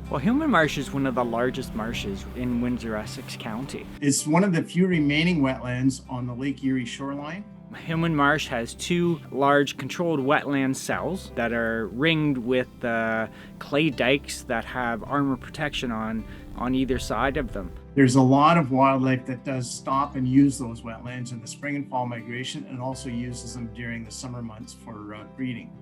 Well, Hillman Marsh is one of the largest marshes in Windsor-Essex County. It's one of the few remaining wetlands on the Lake Erie shoreline. Hillman Marsh has two large controlled wetland cells that are ringed with clay dikes that have armor protection on either side of them. There's a lot of wildlife that does stop and use those wetlands in the spring and fall migration, and also uses them during the summer months for breeding.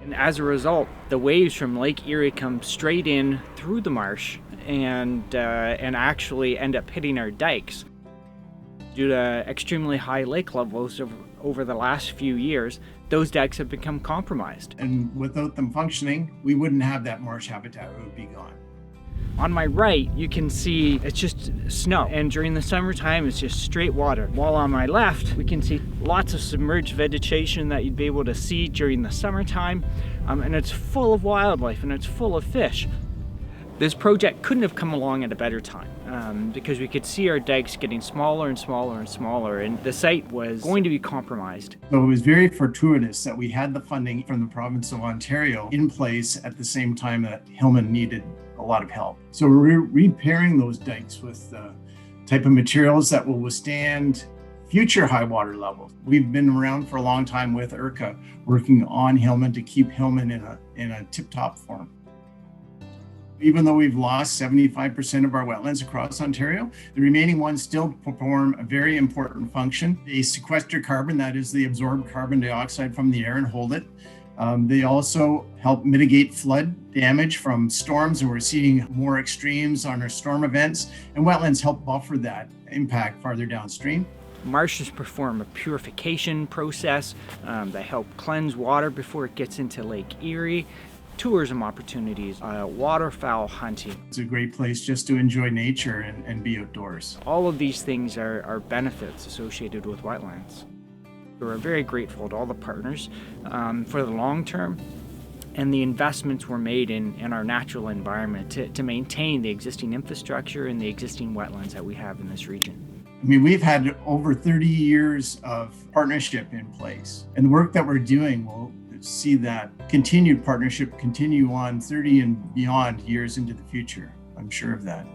And as a result, the waves from Lake Erie come straight in through the marsh and actually end up hitting our dikes. Due to extremely high lake levels over the last few years, those dikes have become compromised. And without them functioning, we wouldn't have that marsh habitat. It would be gone. On my right, you can see it's just snow, and during the summertime, it's just straight water. While on my left, we can see lots of submerged vegetation that you'd be able to see during the summertime, and it's full of wildlife and it's full of fish. This project couldn't have come along at a better time because we could see our dikes getting smaller and smaller and smaller, and the site was going to be compromised. So it was very fortuitous that we had the funding from the province of Ontario in place at the same time that Hillman needed a lot of help. So we're repairing those dikes with the type of materials that will withstand future high water levels. We've been around for a long time with IRCA, working on Hillman to keep Hillman in a tip-top form. Even though we've lost 75% of our wetlands across Ontario, the remaining ones still perform a very important function. They sequester carbon, that is, they absorb carbon dioxide from the air and hold it. They also help mitigate flood damage from storms, and we're seeing more extremes on our storm events, and wetlands help buffer that impact farther downstream. Marshes perform a purification process that help cleanse water before it gets into Lake Erie. Tourism opportunities, waterfowl hunting. It's a great place just to enjoy nature and be outdoors. All of these things are benefits associated with wetlands. We're very grateful to all the partners for the long term and the investments were made in our natural environment to maintain the existing infrastructure and the existing wetlands that we have in this region. I mean, we've had over 30 years of partnership in place, and the work that we're doing will see that continued partnership continue on 30 and beyond years into the future. I'm sure of that.